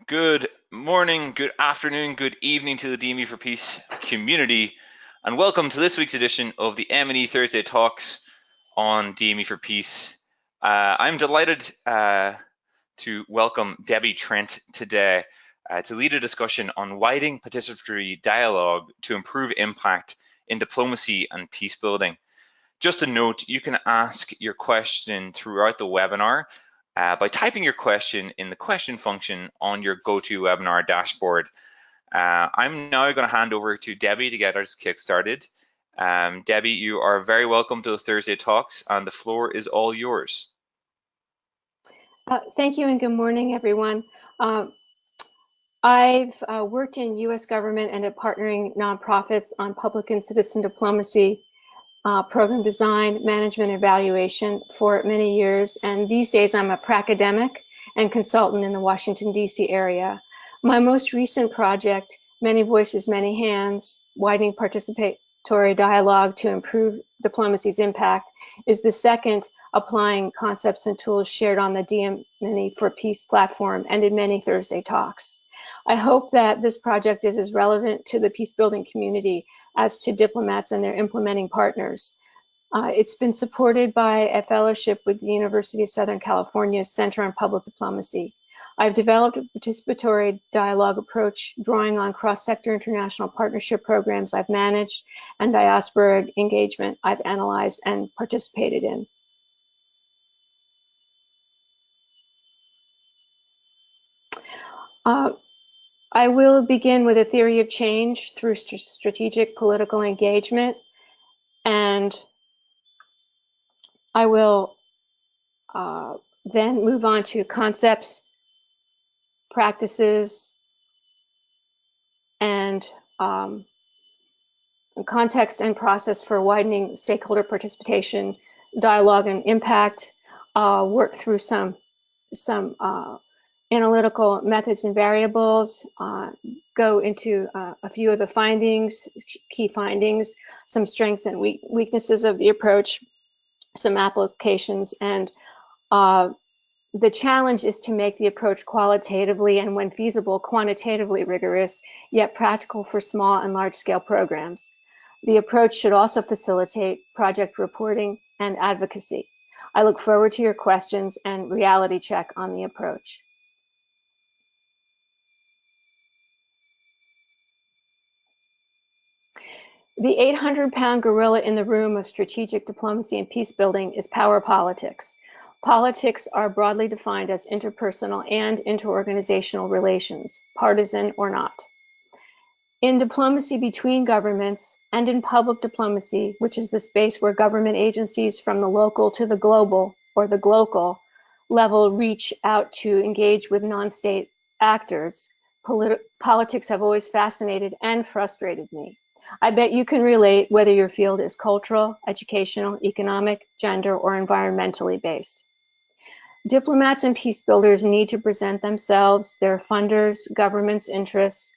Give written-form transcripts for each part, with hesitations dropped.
Good morning, good afternoon, good evening to the DME for Peace community, and welcome to this week's edition of the M&E Thursday Talks on DME for Peace. I'm delighted to welcome Debbie Trent today to lead a discussion on widening participatory dialogue to improve impact in diplomacy and peace building. Just a note, you can ask your question throughout the webinar by typing your question in the question function on your GoToWebinar dashboard. I'm now going to hand over to Debbie to get us kick-started. Debbie, you are very welcome to the Thursday Talks, and the floor is all yours. Thank you and good morning, everyone. I've worked in U.S. government and at partnering nonprofits on public and citizen diplomacy, program design, management, evaluation for many years, and these days I'm a pracademic and consultant in the Washington, D.C. area. My most recent project, Many Voices, Many Hands, Widening Participatory Dialogue to Improve Diplomacy's Impact, is the second applying concepts and tools shared on the DME for Peace platform and in many Thursday Talks. I hope that this project is as relevant to the peace building community as to diplomats and their implementing partners. It's been supported by a fellowship with the University of Southern California's Center on Public Diplomacy. I've developed a participatory dialogue approach drawing on cross-sector international partnership programs I've managed and diaspora engagement I've analyzed and participated in. I will begin with a theory of change through strategic political engagement, and I will then move on to concepts, practices, and context and process for widening stakeholder participation, dialogue, and impact. Work through some analytical methods and variables, go into a few of the findings, key findings, some strengths and weaknesses of the approach, some applications, and the challenge is to make the approach qualitatively and, when feasible, quantitatively rigorous, yet practical for small and large-scale programs. The approach should also facilitate project reporting and advocacy. I look forward to your questions and reality check on the approach. The 800-pound gorilla in the room of strategic diplomacy and peace building is power politics. Politics are broadly defined as interpersonal and interorganizational relations, partisan or not. In diplomacy between governments and in public diplomacy, which is the space where government agencies from the local to the global or the glocal level reach out to engage with non-state actors, politics have always fascinated and frustrated me. I bet you can relate whether your field is cultural, educational, economic, gender, or environmentally based. Diplomats and peace builders need to present themselves, their funders, government's interests,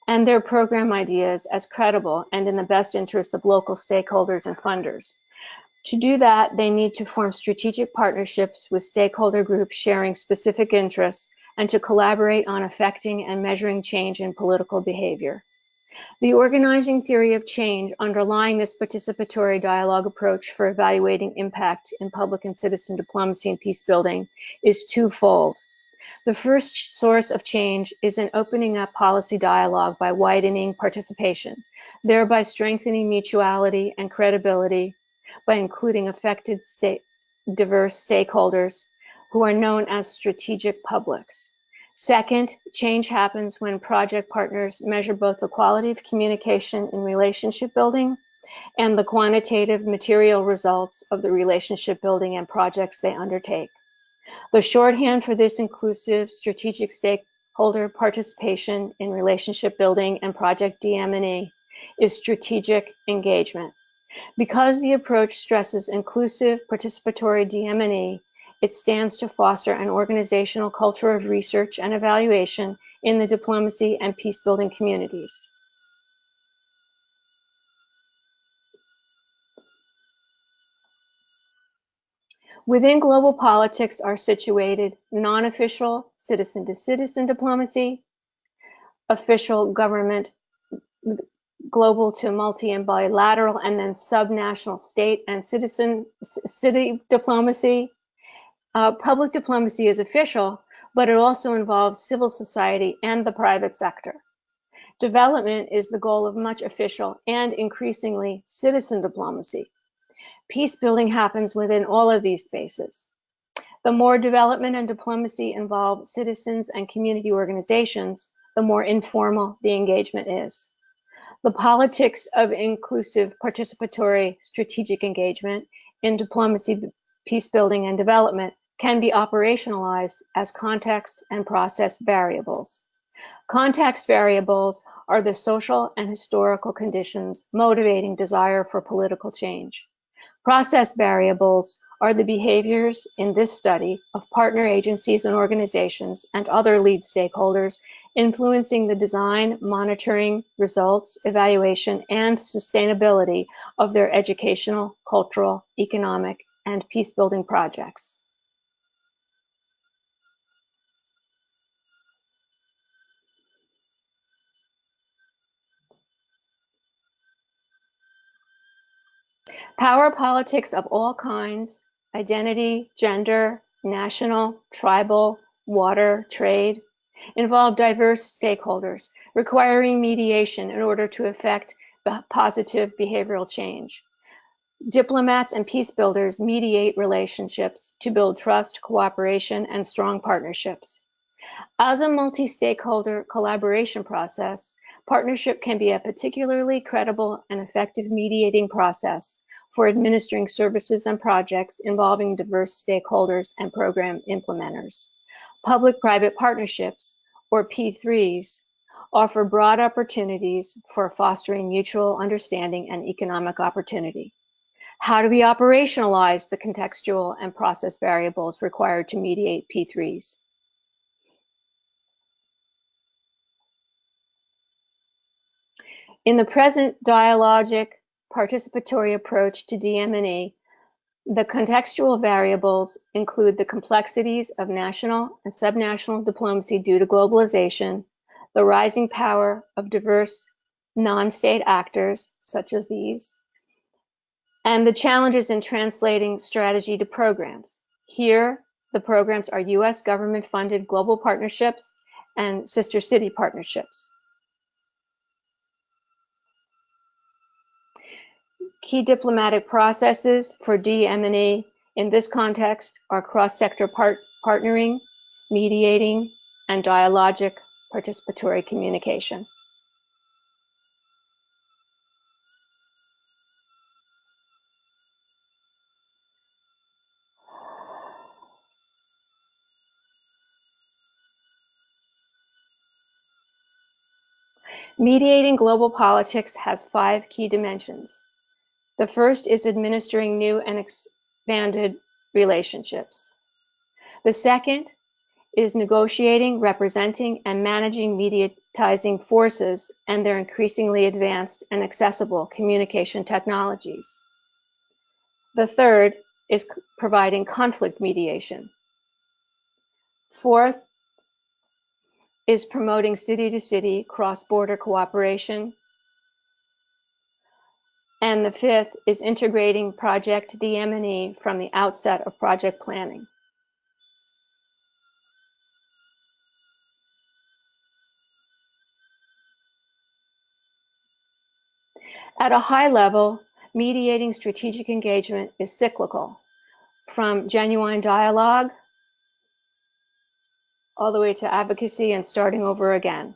and their program ideas as credible and in the best interests of local stakeholders and funders. To do that, they need to form strategic partnerships with stakeholder groups sharing specific interests and to collaborate on affecting and measuring change in political behavior. The organizing theory of change underlying this participatory dialogue approach for evaluating impact in public and citizen diplomacy and peace building is twofold. The first source of change is in opening up policy dialogue by widening participation, thereby strengthening mutuality and credibility by including affected diverse stakeholders who are known as strategic publics. Second, change happens when project partners measure both the quality of communication in relationship building and the quantitative material results of the relationship building and projects they undertake. The shorthand for this inclusive strategic stakeholder participation in relationship building and project DM&E is strategic engagement. Because the approach stresses inclusive participatory DM&E, it stands to foster an organizational culture of research and evaluation in the diplomacy and peace-building communities. Within global politics are situated non-official, citizen-to-citizen diplomacy, official government, global to multi and bilateral, and then subnational state and city diplomacy. Public diplomacy is official, but it also involves civil society and the private sector. Development is the goal of much official and increasingly citizen diplomacy. Peace building happens within all of these spaces. The more development and diplomacy involve citizens and community organizations, the more informal the engagement is. The politics of inclusive, participatory, strategic engagement in diplomacy, peace building, and development can be operationalized as context and process variables. Context variables are the social and historical conditions motivating desire for political change. Process variables are the behaviors in this study of partner agencies and organizations and other lead stakeholders influencing the design, monitoring, results, evaluation, and sustainability of their educational, cultural, economic, and peace-building projects. Power politics of all kinds, identity, gender, national, tribal, water, trade, involve diverse stakeholders, requiring mediation in order to effect positive behavioral change. Diplomats and peace builders mediate relationships to build trust, cooperation, and strong partnerships. As a multi-stakeholder collaboration process, partnership can be a particularly credible and effective mediating process for administering services and projects involving diverse stakeholders and program implementers. Public-private partnerships, or P3s, offer broad opportunities for fostering mutual understanding and economic opportunity. How do we operationalize the contextual and process variables required to mediate P3s? In the present dialogic participatory approach to DM&E, the contextual variables include the complexities of national and subnational diplomacy due to globalization, the rising power of diverse non-state actors, such as these, and the challenges in translating strategy to programs. Here, the programs are US government-funded global partnerships and sister city partnerships. Key diplomatic processes for DM&E in this context are cross-sector partnering, mediating, and dialogic participatory communication. Mediating global politics has 5 key dimensions. The first is administering new and expanded relationships. The second is negotiating, representing, and managing mediatizing forces and their increasingly advanced and accessible communication technologies. The third is providing conflict mediation. Fourth is promoting city-to-city cross-border cooperation. And the fifth is integrating project DM&E from the outset of project planning. At a high level, mediating strategic engagement is cyclical, from genuine dialogue all the way to advocacy and starting over again.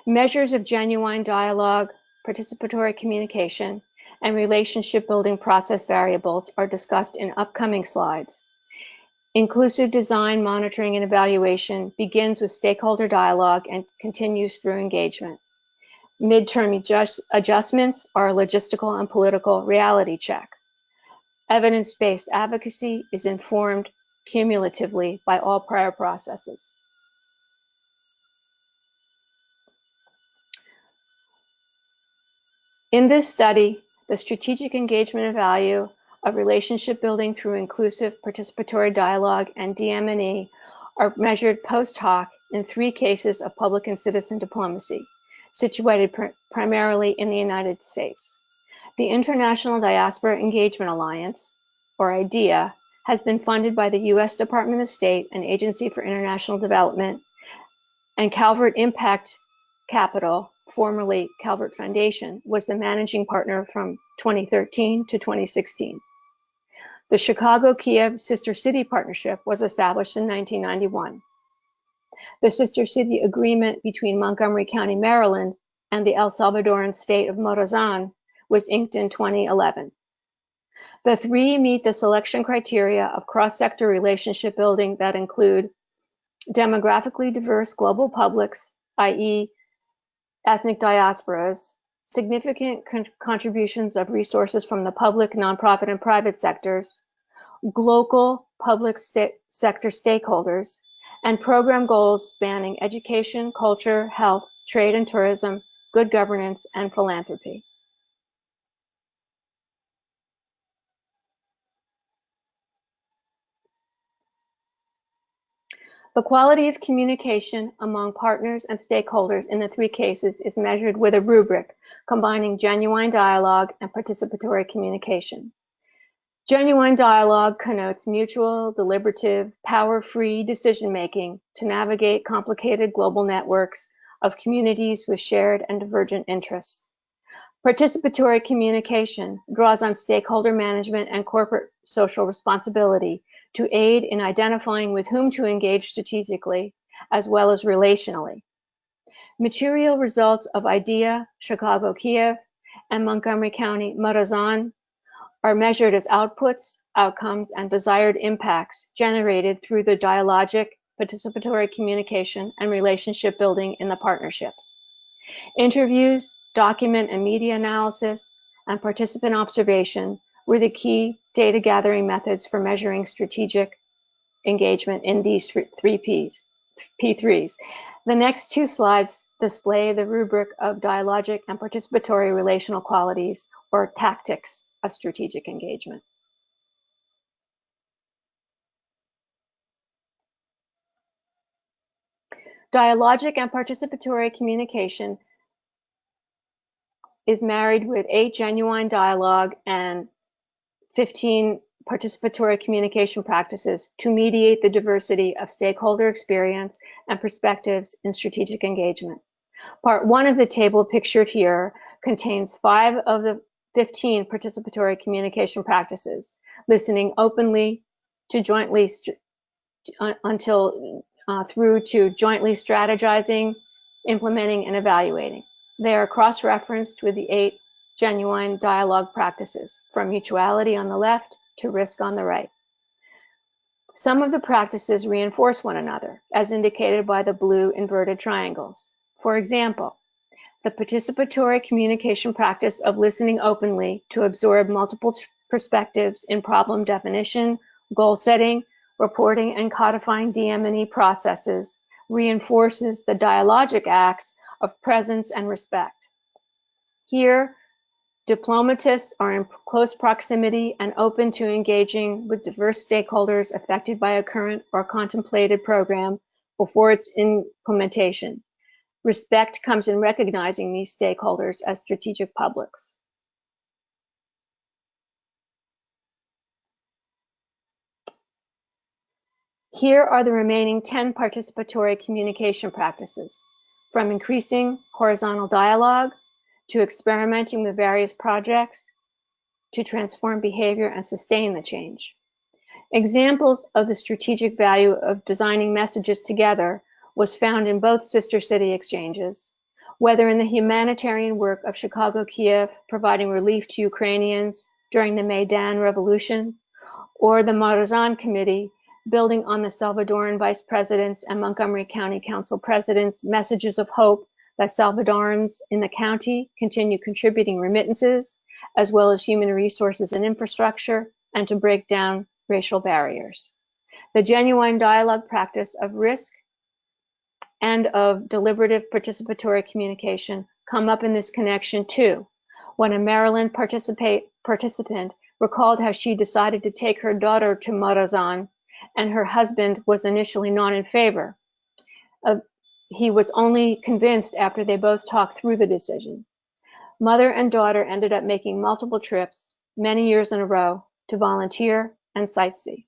Measures of genuine dialogue, participatory communication, and relationship building process variables are discussed in upcoming slides. Inclusive design, monitoring, and evaluation begins with stakeholder dialogue and continues through engagement. Midterm adjustments are a logistical and political reality check. Evidence-based advocacy is informed cumulatively by all prior processes. In this study, the strategic engagement value of relationship building through inclusive participatory dialogue and DM&E are measured post hoc in 3 cases of public and citizen diplomacy, situated primarily in the United States. The International Diaspora Engagement Alliance, or IDEA, has been funded by the U.S. Department of State and Agency for International Development, and Calvert Impact Capital, formerly Calvert Foundation, was the managing partner from 2013 to 2016. The Chicago-Kiev Sister City Partnership was established in 1991. The Sister City Agreement between Montgomery County, Maryland, and the El Salvadoran state of Morazan was inked in 2011. The 3 meet the selection criteria of cross-sector relationship building that include demographically diverse global publics, i.e. ethnic diasporas, significant contributions of resources from the public, nonprofit, and private sectors, local public sector stakeholders, and program goals spanning education, culture, health, trade and tourism, good governance, and philanthropy. The quality of communication among partners and stakeholders in the 3 cases is measured with a rubric combining genuine dialogue and participatory communication. Genuine dialogue connotes mutual, deliberative, power-free decision-making to navigate complicated global networks of communities with shared and divergent interests. Participatory communication draws on stakeholder management and corporate social responsibility to aid in identifying with whom to engage strategically, as well as relationally. Material results of IDEA, Chicago-Kiev, and Montgomery County, Morazan are measured as outputs, outcomes, and desired impacts generated through the dialogic, participatory communication and relationship building in the partnerships. Interviews, document and media analysis, and participant observation were the key data gathering methods for measuring strategic engagement in these 3 P3s. The next 2 slides display the rubric of dialogic and participatory relational qualities, or tactics, of strategic engagement. Dialogic and participatory communication is married with 8 genuine dialogue and 15 participatory communication practices to mediate the diversity of stakeholder experience and perspectives in strategic engagement. Part 1 of the table pictured here contains 5 of the 15 participatory communication practices, listening openly to jointly through to jointly strategizing, implementing, and evaluating. They are cross-referenced with the 8 genuine dialogue practices, from mutuality on the left to risk on the right. Some of the practices reinforce one another, as indicated by the blue inverted triangles. For example, the participatory communication practice of listening openly to absorb multiple perspectives in problem definition, goal setting, reporting, and codifying DM&E processes reinforces the dialogic acts of presence and respect. Here, diplomatists are in close proximity and open to engaging with diverse stakeholders affected by a current or contemplated program before its implementation. Respect comes in recognizing these stakeholders as strategic publics. Here are the remaining 10 participatory communication practices, from increasing horizontal dialogue, to experimenting with various projects, to transform behavior and sustain the change. Examples of the strategic value of designing messages together was found in both sister city exchanges, whether in the humanitarian work of Chicago-Kiev providing relief to Ukrainians during the Maidan Revolution, or the Morazan Committee building on the Salvadoran vice presidents and Montgomery County Council presidents' messages of hope that Salvadorans in the county continue contributing remittances, as well as human resources and infrastructure, and to break down racial barriers. The genuine dialogue practice of risk and of deliberative participatory communication come up in this connection too, when a Maryland participant recalled how she decided to take her daughter to Morazan and her husband was initially not in favor. He was only convinced after they both talked through the decision. Mother and daughter ended up making multiple trips, many years in a row, to volunteer and sightsee.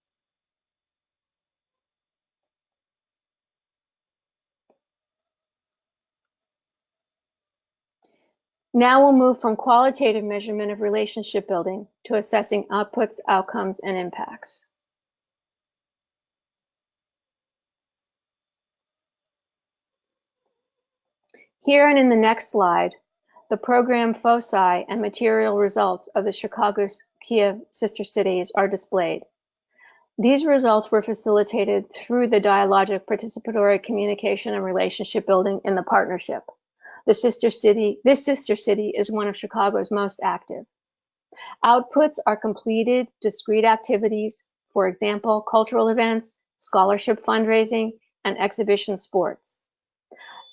Now we'll move from qualitative measurement of relationship building to assessing outputs, outcomes, and impacts. Here and in the next slide, the program foci and material results of the Chicago-Kiev sister cities are displayed. These results were facilitated through the dialogic participatory communication and relationship building in the partnership. This sister city is one of Chicago's most active. Outputs are completed discrete activities, for example, cultural events, scholarship fundraising, and exhibition sports.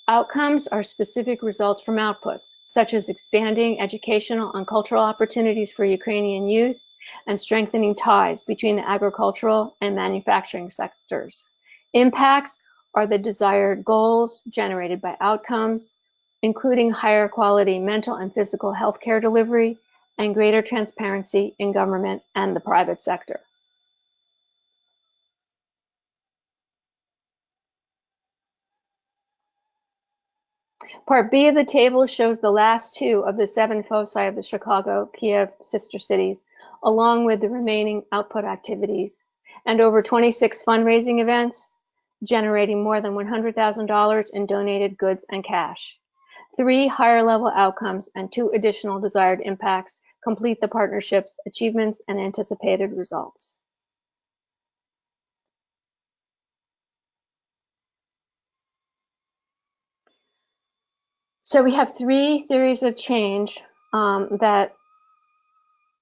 Outcomes are specific results from outputs, such as expanding educational and cultural opportunities for Ukrainian youth and strengthening ties between the agricultural and manufacturing sectors. Impacts are the desired goals generated by outcomes, including higher quality mental and physical health care delivery and greater transparency in government and the private sector. Part B of the table shows the last two of the 7 foci of the Chicago-Kiev sister cities, along with the remaining output activities, and over 26 fundraising events, generating more than $100,000 in donated goods and cash. 3 higher level outcomes and 2 additional desired impacts complete the partnership's achievements and anticipated results. So we have 3 theories of change that,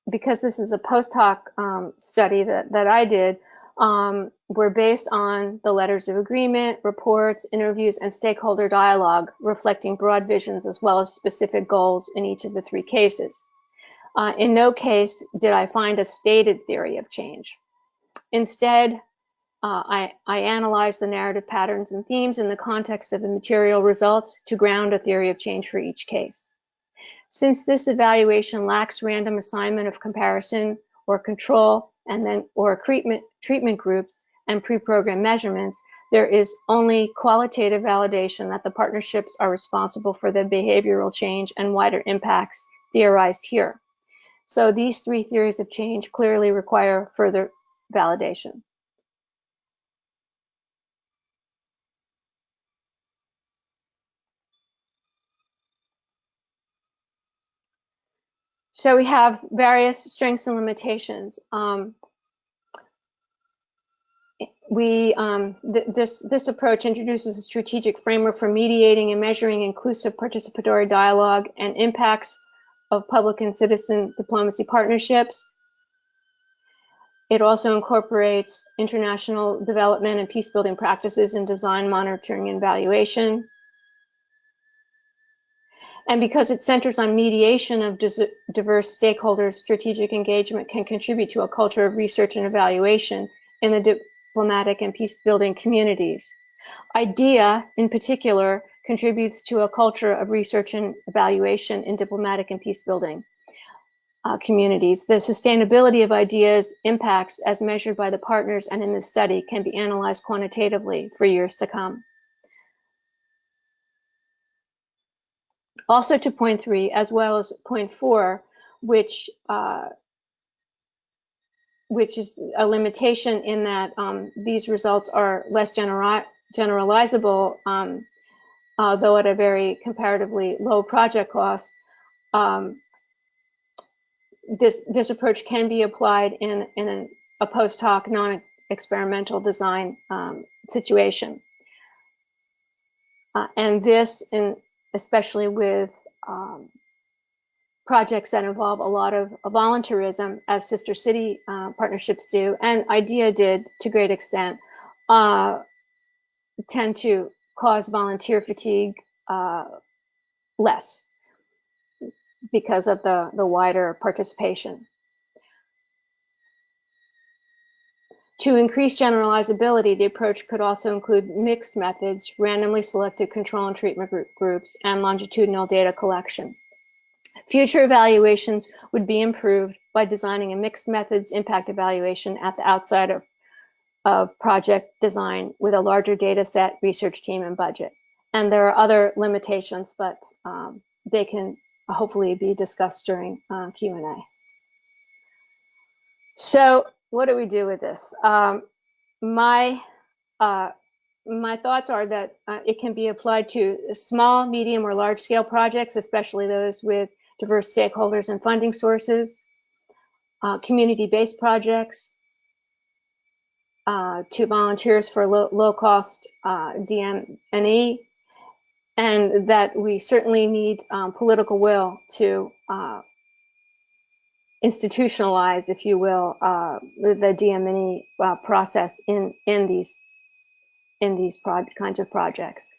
because this is a post hoc study that I did, were based on the letters of agreement, reports, interviews, and stakeholder dialogue, reflecting broad visions as well as specific goals in each of the 3 cases. In no case did I find a stated theory of change. Instead, I analyzed the narrative patterns and themes in the context of the material results to ground a theory of change for each case. Since this evaluation lacks random assignment of comparison or control or treatment groups and pre-programmed measurements, there is only qualitative validation that the partnerships are responsible for the behavioral change and wider impacts theorized here. So these 3 theories of change clearly require further validation. So we have various strengths and limitations. This approach introduces a strategic framework for mediating and measuring inclusive participatory dialogue and impacts of public and citizen diplomacy partnerships. It also incorporates international development and peacebuilding practices in design, monitoring, and evaluation. And because it centers on mediation of diverse stakeholders, strategic engagement can contribute to a culture of research and evaluation in the diplomatic and peacebuilding communities. IDEA, in particular, contributes to a culture of research and evaluation in diplomatic and peacebuilding communities. The sustainability of IDEA's impacts, as measured by the partners and in the study, can be analyzed quantitatively for years to come. Also to point 3, as well as point 4, which is a limitation in that these results are less generalizable, though at a very comparatively low project cost. This approach can be applied in a post hoc, non-experimental design situation. And this, especially with projects that involve a lot of volunteerism, as sister city partnerships do, and IDEA did to a great extent, tend to cause volunteer fatigue less because of the wider participation. To increase generalizability, the approach could also include mixed methods, randomly selected control and treatment groups, and longitudinal data collection. Future evaluations would be improved by designing a mixed methods impact evaluation at the outside of project design with a larger data set, research team, and budget. And there are other limitations, but they can hopefully be discussed during Q&A. So what do we do with this? My thoughts are that it can be applied to small, medium, or large-scale projects, especially those with diverse stakeholders and funding sources, community-based projects, to volunteers for low-cost DM&E, and that we certainly need political will to institutionalize, if you will, the DM&E process in these kinds of projects.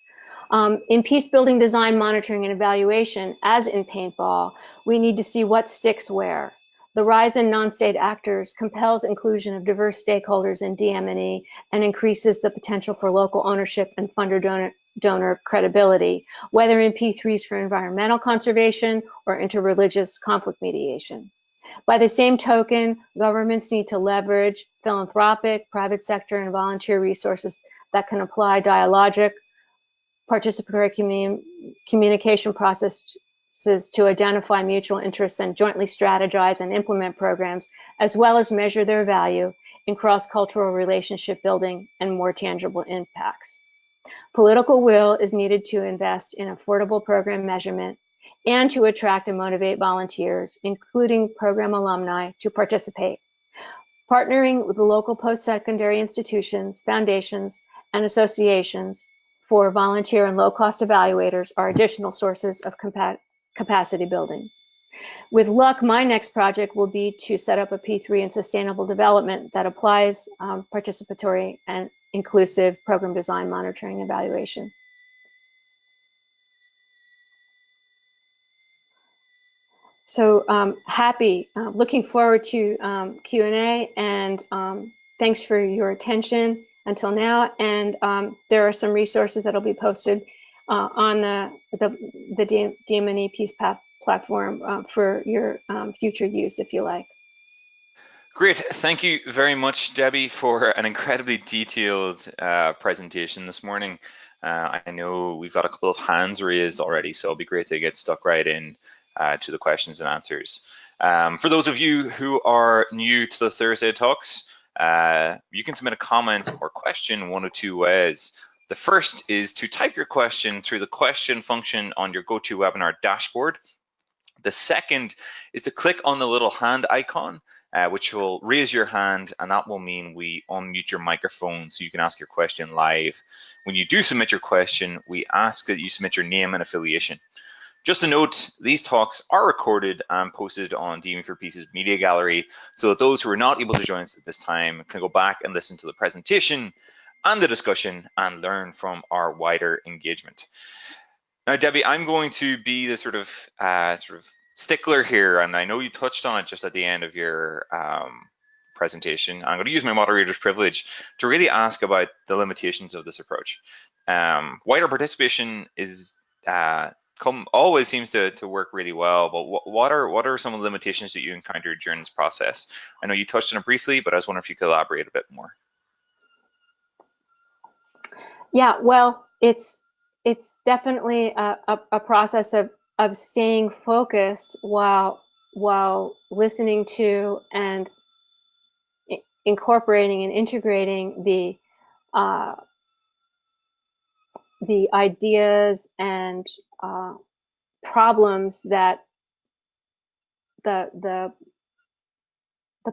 In peace building design, monitoring, and evaluation, as in paintball, we need to see what sticks where. The rise in non-state actors compels inclusion of diverse stakeholders in DM&E and increases the potential for local ownership and funder-donor credibility, whether in P3s for environmental conservation or interreligious conflict mediation. By the same token, governments need to leverage philanthropic, private sector, and volunteer resources that can apply dialogic, participatory communication processes to identify mutual interests and jointly strategize and implement programs, as well as measure their value in cross-cultural relationship building and more tangible impacts. Political will is needed to invest in affordable program measurement and to attract and motivate volunteers, including program alumni, to participate. Partnering with the local post-secondary institutions, foundations, and associations for volunteer and low-cost evaluators are additional sources of capacity building. With luck, my next project will be to set up a P3 in sustainable development that applies participatory and inclusive program design, monitoring, and evaluation. So looking forward to Q&A, and thanks for your attention until now. And there are some resources that will be posted on the DM&E Peace platform for your future use, if you like. Great. Thank you very much, Debbie, for an incredibly detailed presentation this morning. I know we've got a couple of hands raised already, so it'll be great to get stuck right in to the questions and answers. For those of you who are new to the Thursday Talks, you can submit a comment or question one of two ways. The first is to type your question through the question function on your GoToWebinar dashboard. The second is to click on the little hand icon, which will raise your hand, and that will mean we unmute your microphone so you can ask your question live. When you do submit your question, we ask that you submit your name and affiliation. Just a note, these talks are recorded and posted on DM for Peace's media gallery, so that those who are not able to join us at this time can go back and listen to the presentation and the discussion and learn from our wider engagement. Now, Debbie, I'm going to be the sort of stickler here, and I know you touched on it just at the end of your presentation. I'm going to use my moderator's privilege to really ask about the limitations of this approach. Wider participation is always seems to work really well, but what are some of the limitations that you encountered during this process? I know you touched on it briefly, but I was wondering if you could elaborate a bit more. Yeah, well, it's definitely a process of staying focused while listening to and incorporating and integrating the ideas and problems that the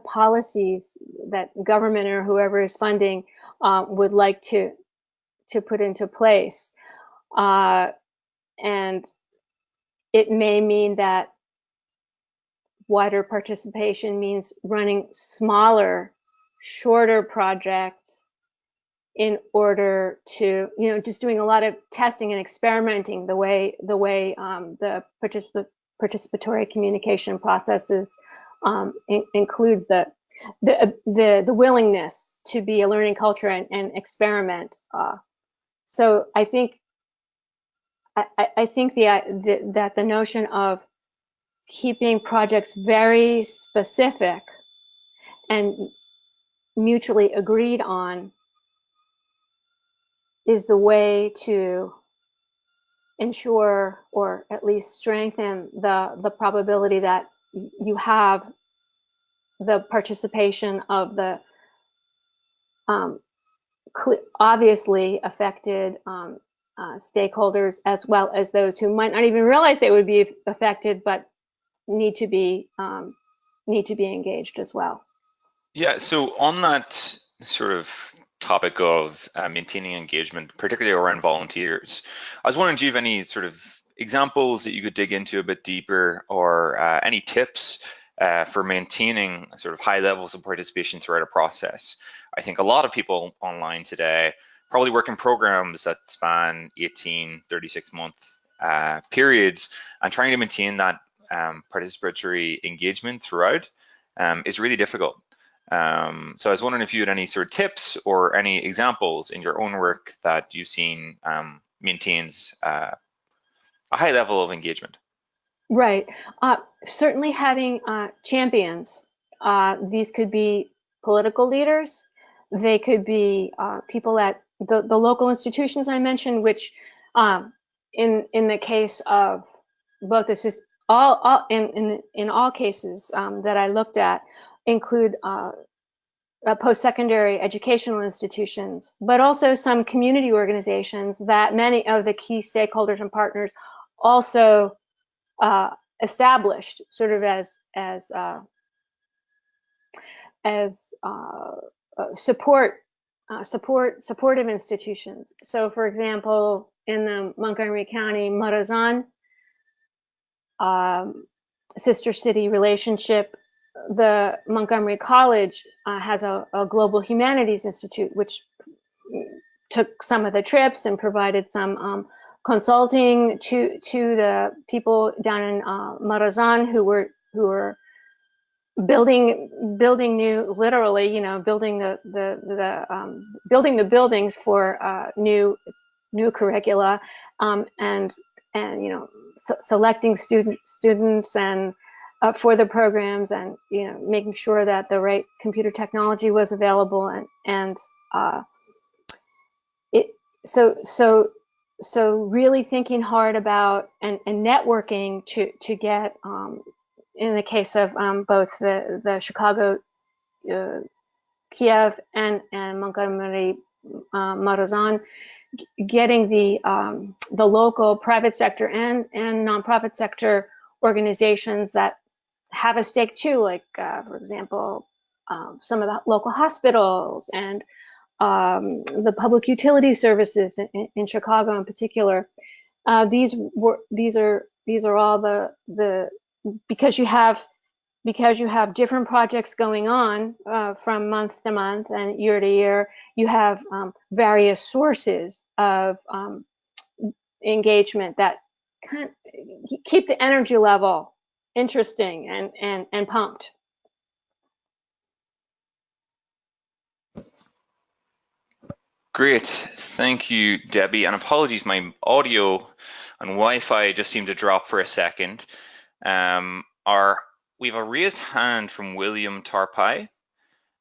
policies that government or whoever is funding would like to put into place. And it may mean that wider participation means running smaller, shorter projects in order to, just doing a lot of testing and experimenting the way the participatory communication processes includes that. the willingness to be a learning culture and experiment. So I think that the notion of keeping projects very specific and mutually agreed on is the way to ensure, or at least strengthen, the probability that you have the participation of the um, obviously affected stakeholders, as well as those who might not even realize they would be affected, but need to be engaged as well. Yeah, so on that sort of topic of maintaining engagement, particularly around volunteers, I was wondering, do you have any sort of examples that you could dig into a bit deeper, or any tips for maintaining sort of high levels of participation throughout a process? I think a lot of people online today probably work in programs that span 18, 36-month periods, and trying to maintain that participatory engagement throughout is really difficult. So I was wondering if you had any sort of tips or any examples in your own work that you've seen maintains a high level of engagement. Right. Certainly having champions. These could be political leaders. They could be people at the local institutions I mentioned, which in the case of both all in all cases that I looked at include post-secondary educational institutions, but also some community organizations that many of the key stakeholders and partners also uh, established, sort of as supportive institutions. So, for example, in the Montgomery County Morazan sister city relationship, the Montgomery College has a Global Humanities Institute, which took some of the trips and provided some consulting to the people down in Morazan who were building new, literally, building building the buildings for new curricula, and selecting students and for the programs, and making sure that the right computer technology was available, and it so really thinking hard about and networking to get in the case of both the Chicago, Kiev, and Montgomery Morazan, getting the local private sector and nonprofit sector organizations that have a stake too, like for example, some of the local hospitals and the public utility services in Chicago in particular. These are all the because you have different projects going on from month to month and year to year. You have various sources of engagement that kind of keep the energy level interesting and pumped. Great, thank you, Debbie. And apologies, my audio and Wi-Fi just seemed to drop for a second. We have a raised hand from William Tarpai.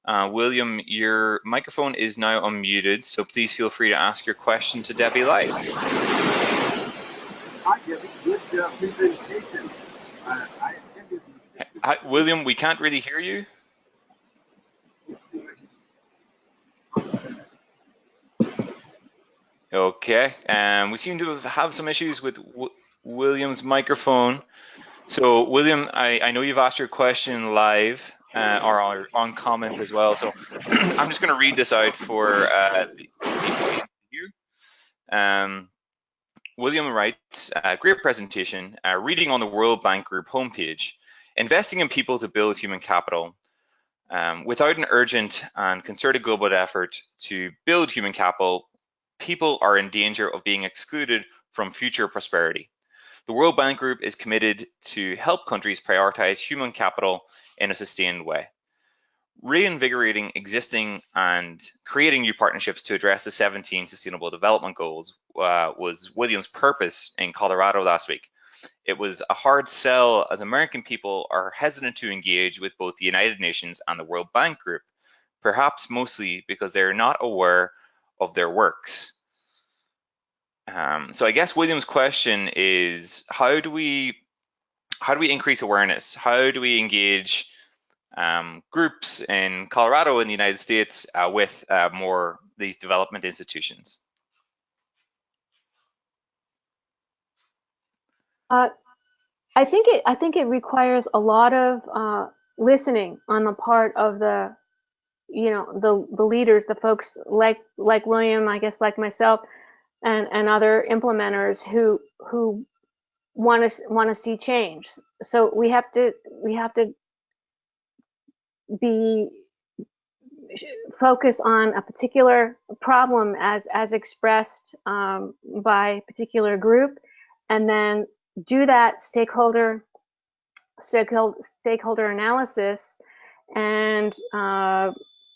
William, your microphone is now unmuted, so please feel free to ask your question to Debbie live. Hi, Debbie. Good presentation. Hi, William, we can't really hear you. Okay, we seem to have some issues with William's microphone. So William, I know you've asked your question live or on comment as well. So I'm just going to read this out for the audience here. William writes, great presentation, reading on the World Bank Group homepage, investing in people to build human capital. Without an urgent and concerted global effort to build human capital, people are in danger of being excluded from future prosperity. The World Bank Group is committed to help countries prioritize human capital in a sustained way. reinvigorating existing and creating new partnerships to address the 17 Sustainable Development Goals was William's purpose in Colorado last week. It was a hard sell as American people are hesitant to engage with both the United Nations and the World Bank Group, perhaps mostly because they're not aware of their works. So I guess William's question is, how do we increase awareness? How do we engage groups in Colorado and the United States with more these development institutions? I think it requires a lot of listening on the part of the the leaders, the folks like William, I guess, like myself, and other implementers who want to see change. So we have to be focus on a particular problem as expressed by a particular group, and then do that stakeholder analysis and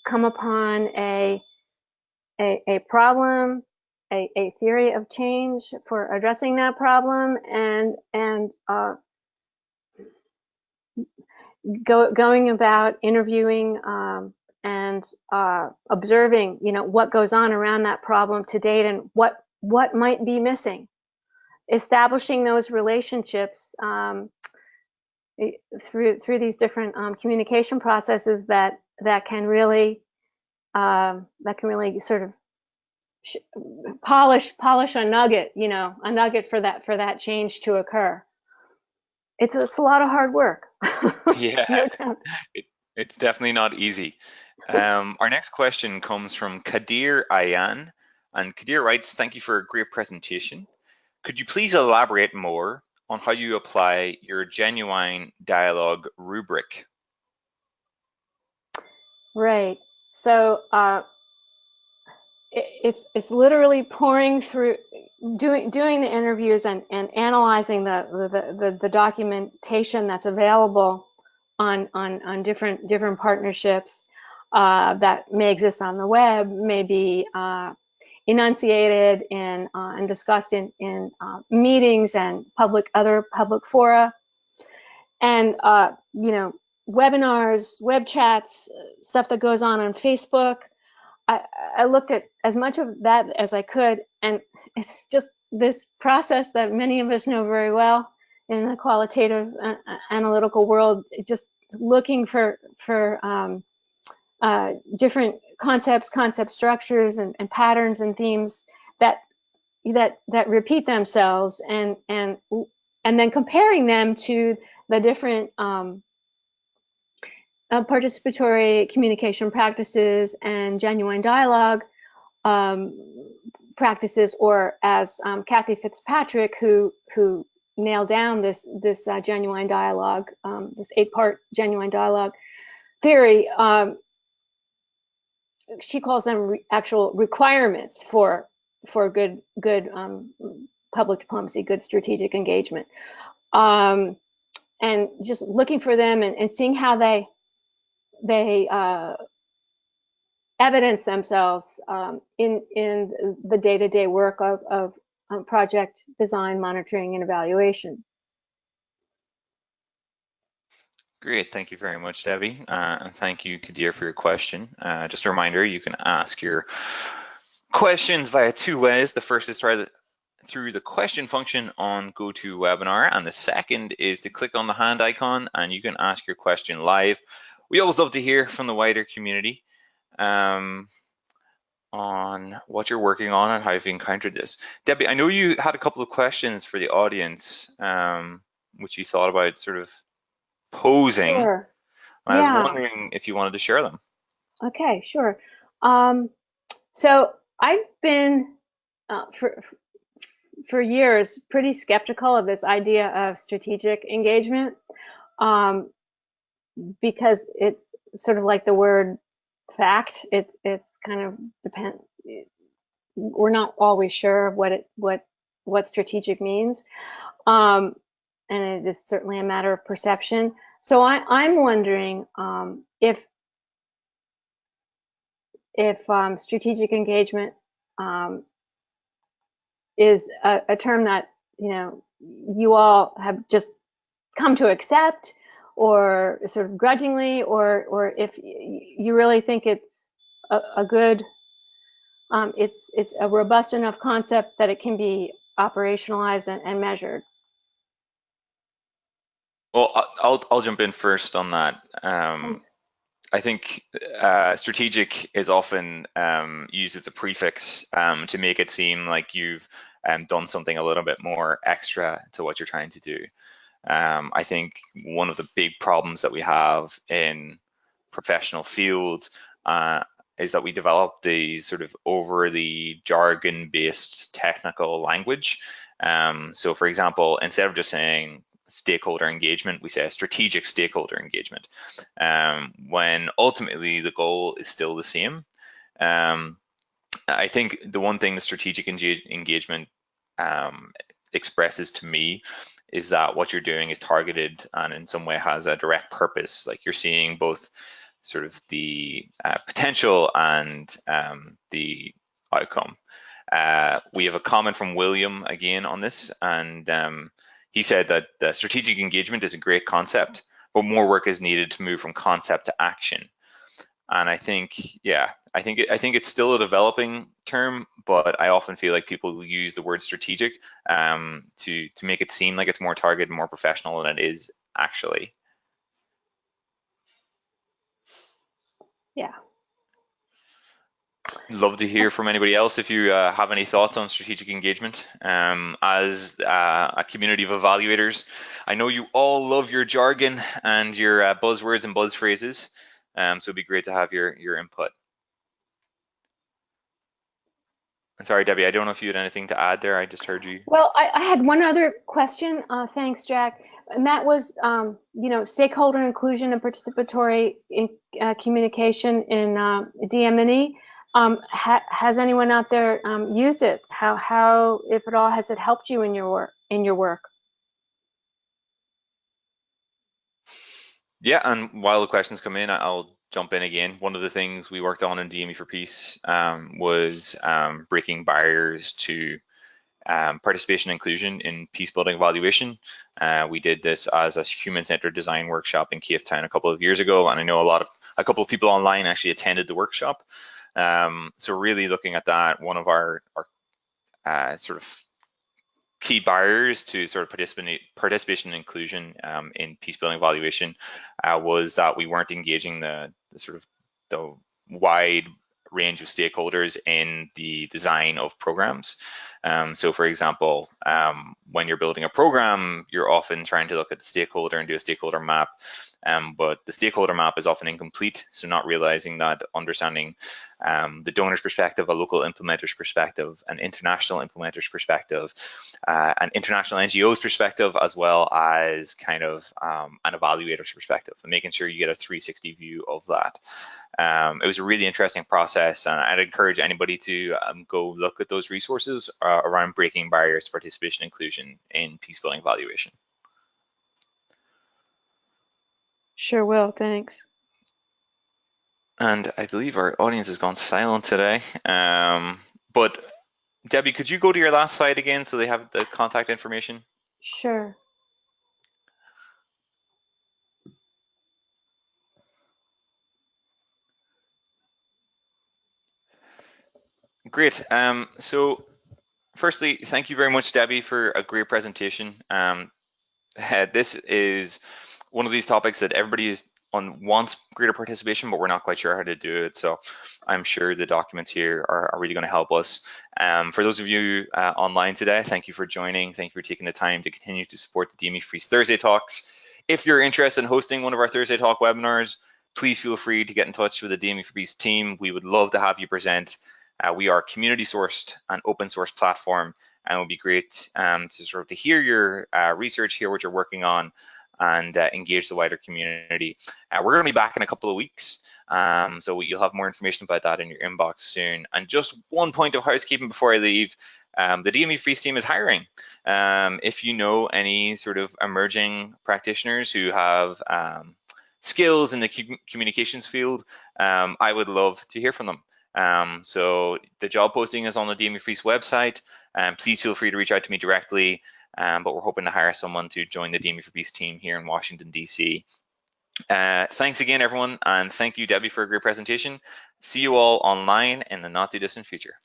come upon a problem, a theory of change for addressing that problem, and going about interviewing and observing, what goes on around that problem to date and what might be missing. Establishing those relationships through these different communication processes that can really sort of polish a nugget, a nugget for that change to occur. It's a lot of hard work. Yeah, it's definitely not easy. Our next question comes from Kadir Ayan, and Kadir writes, "Thank you for a great presentation. Could you please elaborate more on how you apply your genuine dialogue rubric?" Right. So it's literally pouring through, doing the interviews and analyzing the documentation that's available on different partnerships that may exist on the web, may be enunciated in and discussed in meetings and other public fora, and webinars, web chats, stuff that goes on Facebook. I looked at as much of that as I could, and it's just this process that many of us know very well in the qualitative analytical world, just looking for different concept structures and patterns and themes that repeat themselves, and then comparing them to the different participatory communication practices and genuine dialogue practices, or as Kathy Fitzpatrick, who nailed down this genuine dialogue, this 8-part genuine dialogue theory. She calls them actual requirements for good public diplomacy, good strategic engagement, and just looking for them and seeing how they evidence themselves in the day-to-day work of project design, monitoring, and evaluation. Great, thank you very much, Debbie, and thank you, Kadir, for your question. Just a reminder, you can ask your questions via 2 ways. The first is through the question function on GoToWebinar, and the second is to click on the hand icon and you can ask your question live. We always love to hear from the wider community on what you're working on and how you've encountered this. Debbie, I know you had a couple of questions for the audience, which you thought about sort of posing. Sure. I was wondering if you wanted to share them. Okay, sure. So I've been for years pretty skeptical of this idea of strategic engagement, because it's sort of like the word fact. It's kind of we're not always sure of what strategic means, and it is certainly a matter of perception. So I'm wondering if if strategic engagement is a term that you all have just come to accept, or sort of grudgingly, or if you really think it's a good, it's a robust enough concept that it can be operationalized and measured. Well, I'll jump in first on that. Thanks. I think strategic is often used as a prefix to make it seem like you've done something a little bit more extra to what you're trying to do. I think one of the big problems that we have in professional fields is that we develop these sort of overly jargon-based technical language. So for example, instead of just saying stakeholder engagement, we say strategic stakeholder engagement, when ultimately the goal is still the same. I think the one thing the strategic engagement expresses to me is that what you're doing is targeted and in some way has a direct purpose. Like you're seeing both sort of the potential and the outcome. We have a comment from William again on this, and he said that the strategic engagement is a great concept, but more work is needed to move from concept to action. And I think, yeah, I think it's still a developing term, but I often feel like people use the word strategic to make it seem like it's more targeted, more professional than it is actually. Yeah. Love to hear from anybody else if you have any thoughts on strategic engagement. As a community of evaluators, I know you all love your jargon and your buzzwords and buzz phrases, so it'd be great to have your input. Sorry, Debbie, I don't know if you had anything to add there. I just heard you. Well, I had one other question. Thanks, Jack. And that was, stakeholder inclusion and participatory communication in DM&E. Has anyone out there used it? How, if at all, has it helped you in your work? Yeah, and while the questions come in, I'll jump in again. One of the things we worked on in DME for Peace was breaking barriers to participation and inclusion in peace building evaluation. We did this as a human-centered design workshop in Cape Town a couple of years ago, and I know a couple of people online actually attended the workshop. So really looking at that, one of our sort of key barriers to sort of participation and inclusion in peace building evaluation was that we weren't engaging the sort of the wide range of stakeholders in the design of programs. So for example, when you're building a program, you're often trying to look at the stakeholder and do a stakeholder map, but the stakeholder map is often incomplete, so not realizing that understanding the donor's perspective, a local implementer's perspective, an international implementer's perspective, an international NGO's perspective, as well as kind of an evaluator's perspective, and making sure you get a 360 view of that. It was a really interesting process, and I'd encourage anybody to go look at those resources around breaking barriers to participation and inclusion in peace building evaluation. Sure will, thanks. And I believe our audience has gone silent today. But Debbie, could you go to your last slide again so they have the contact information? Sure. Great. So firstly, thank you very much, Debbie, for a great presentation. This is one of these topics that everybody wants greater participation, but we're not quite sure how to do it. So I'm sure the documents here are really going to help us. For those of you online today, thank you for joining. Thank you for taking the time to continue to support the DME Freeze Thursday Talks. If you're interested in hosting one of our Thursday Talk webinars, please feel free to get in touch with the DME for Peace team. We would love to have you present. We are a community sourced and open source platform, and it would be great to hear your research, hear what you're working on, and engage the wider community. We're going to be back in a couple of weeks, so you'll have more information about that in your inbox soon. And just one point of housekeeping before I leave, the DME Freeze team is hiring. If you know any sort of emerging practitioners who have skills in the communications field, I would love to hear from them. So the job posting is on the DME for Peace website, and please feel free to reach out to me directly. But we're hoping to hire someone to join the DME for Peace team here in Washington, DC. Thanks again, everyone, and thank you, Debbie, for a great presentation. See you all online in the not too distant future.